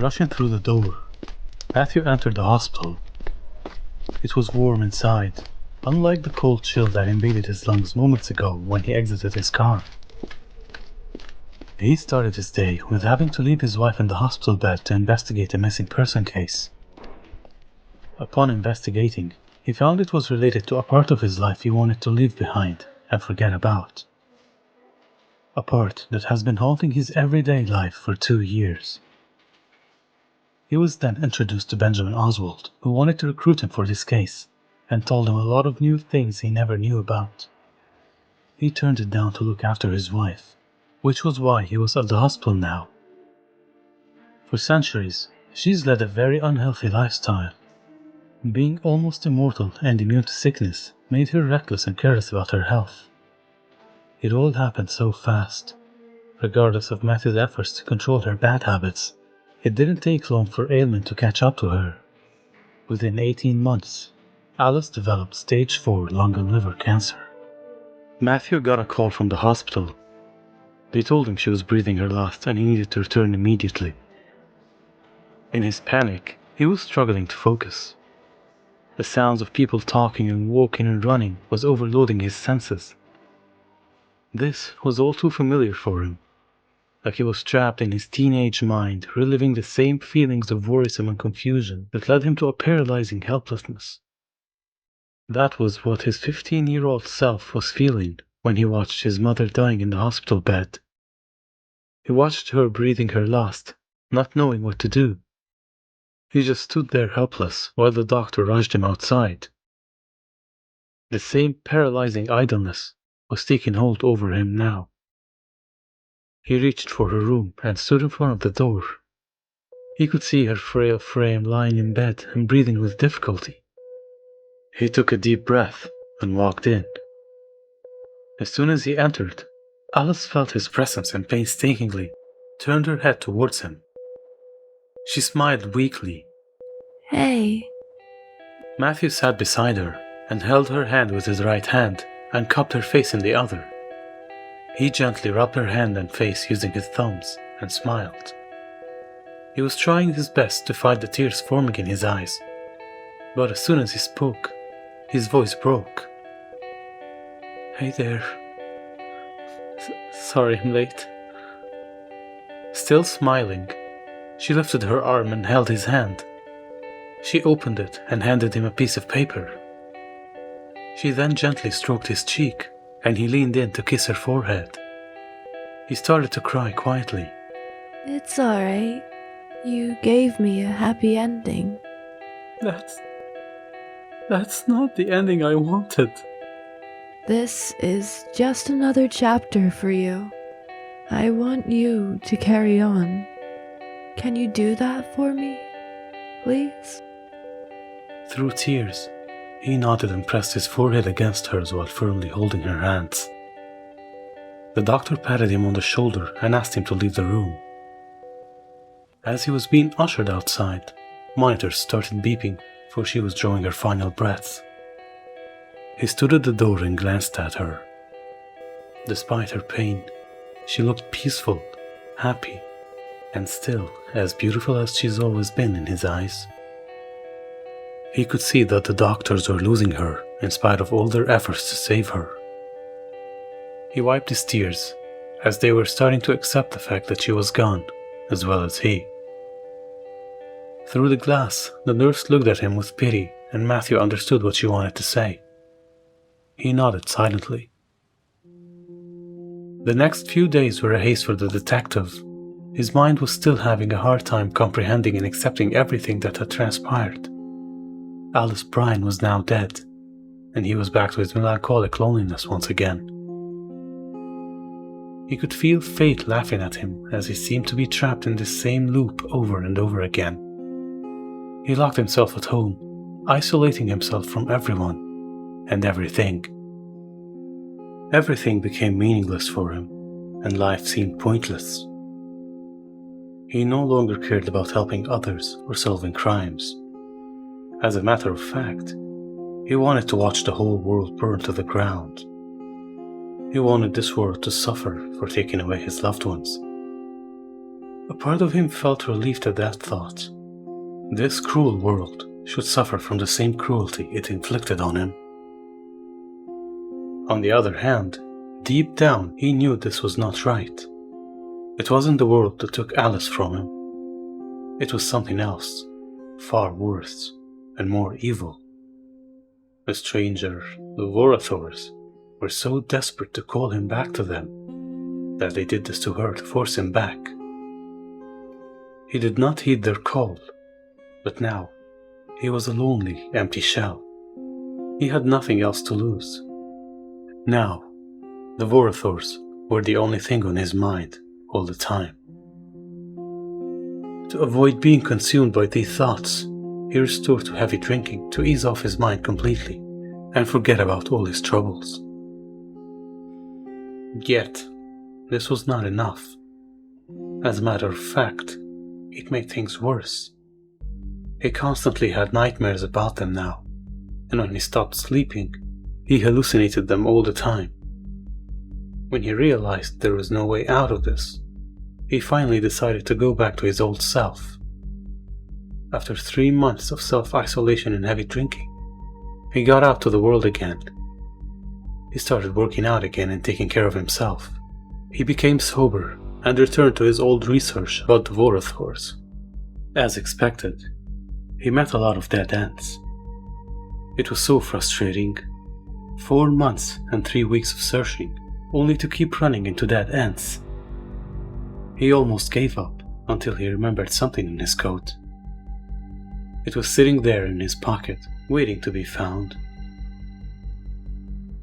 Rushing through the door, Matthew entered the hospital. It was warm inside, unlike the cold chill that invaded his lungs moments ago when he exited his car. He started his day with having to leave his wife in the hospital bed to investigate a missing person case. Upon investigating, he found it was related to a part of his life he wanted to leave behind and forget about. A part that has been haunting his everyday life for 2 years. He was then introduced to Benjamin Oswald, who wanted to recruit him for this case, and told him a lot of new things he never knew about. He turned it down to look after his wife, which was why he was at the hospital now. For centuries, she's led a very unhealthy lifestyle. Being almost immortal and immune to sickness made her reckless and careless about her health. It all happened so fast. Regardless of Matthew's efforts to control her bad habits, it didn't take long for ailment to catch up to her. Within 18 months, Alice developed stage 4 lung and liver cancer. Matthew got a call from the hospital. They told him she was breathing her last and he needed to return immediately. In his panic, he was struggling to focus. The sounds of people talking and walking and running was overloading his senses. This was all too familiar for him. Like he was trapped in his teenage mind, reliving the same feelings of worrisome and confusion that led him to a paralyzing helplessness. That was what his 15-year-old self was feeling when he watched his mother dying in the hospital bed. He watched her breathing her last, not knowing what to do. He just stood there helpless while the doctor rushed him outside. The same paralyzing idleness was taking hold over him now. He reached for her room and stood in front of the door. He could see her frail frame lying in bed and breathing with difficulty. He took a deep breath and walked in. As soon as he entered, Alice felt his presence and painstakingly turned her head towards him. She smiled weakly. Hey. Matthew sat beside her and held her hand with his right hand and cupped her face in the other. He gently rubbed her hand and face using his thumbs and smiled. He was trying his best to fight the tears forming in his eyes, but as soon as he spoke, his voice broke. Hey there. Sorry I'm late. Still smiling, she lifted her arm and held his hand. She opened it and handed him a piece of paper. She then gently stroked his cheek, and he leaned in to kiss her forehead. He started to cry quietly. It's alright. You gave me a happy ending. That's not the ending I wanted. This is just another chapter for you. I want you to carry on. Can you do that for me, please? Through tears, he nodded and pressed his forehead against hers while firmly holding her hands. The doctor patted him on the shoulder and asked him to leave the room. As he was being ushered outside, monitors started beeping, for she was drawing her final breaths. He stood at the door and glanced at her. Despite her pain, she looked peaceful, happy, and still as beautiful as she's always been in his eyes. He could see that the doctors were losing her in spite of all their efforts to save her. He wiped his tears, as they were starting to accept the fact that she was gone, as well as he. Through the glass, the nurse looked at him with pity, and Matthew understood what she wanted to say. He nodded silently. The next few days were a haze for the detective. His mind was still having a hard time comprehending and accepting everything that had transpired. Alice Bryan was now dead, and he was back to his melancholic loneliness once again. He could feel fate laughing at him as he seemed to be trapped in this same loop over and over again. He locked himself at home, isolating himself from everyone and everything. Everything became meaningless for him, and life seemed pointless. He no longer cared about helping others or solving crimes. As a matter of fact, he wanted to watch the whole world burn to the ground. He wanted this world to suffer for taking away his loved ones. A part of him felt relieved at that thought. This cruel world should suffer from the same cruelty it inflicted on him. On the other hand, deep down he knew this was not right. It wasn't the world that took Alice from him. It was something else, far worse and more evil. The stranger, the Vorathors, were so desperate to call him back to them that they did this to her to force him back. He did not heed their call, but now he was a lonely, empty shell. He had nothing else to lose. Now, the Vorathors were the only thing on his mind all the time. To avoid being consumed by these thoughts, he resorted to heavy drinking to ease off his mind completely and forget about all his troubles. Yet, this was not enough. As a matter of fact, it made things worse. He constantly had nightmares about them now, and when he stopped sleeping, he hallucinated them all the time. When he realized there was no way out of this, he finally decided to go back to his old self. After 3 months of self-isolation and heavy drinking, he got out to the world again. He started working out again and taking care of himself. He became sober and returned to his old research about the Vorathors. As expected, he met a lot of dead ends. It was so frustrating. 4 months and 3 weeks of searching, only to keep running into dead ends. He almost gave up until he remembered something in his coat. It was sitting there in his pocket, waiting to be found.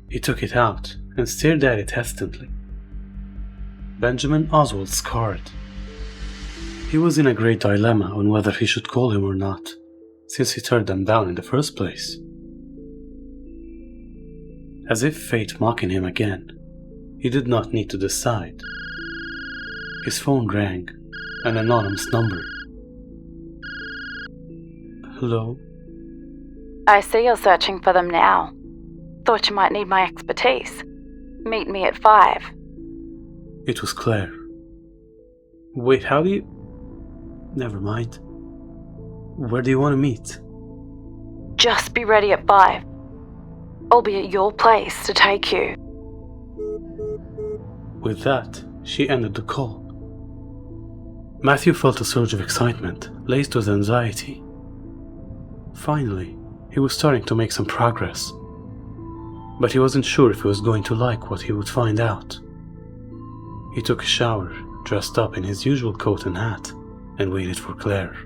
He took it out and stared at it hesitantly. Benjamin Oswald's card. He was in a great dilemma on whether he should call him or not, since he turned them down in the first place. As if fate mocking him again, he did not need to decide. His phone rang, an anonymous number. Hello? I see you're searching for them now. Thought you might need my expertise. Meet me at 5. It was Claire. Wait, how do you... Never mind. Where do you want to meet? Just be ready at 5. I'll be at your place to take you. With that, she ended the call. Matthew felt a surge of excitement, laced with anxiety. Finally, he was starting to make some progress. But he wasn't sure if he was going to like what he would find out. He took a shower, dressed up in his usual coat and hat, and waited for Claire.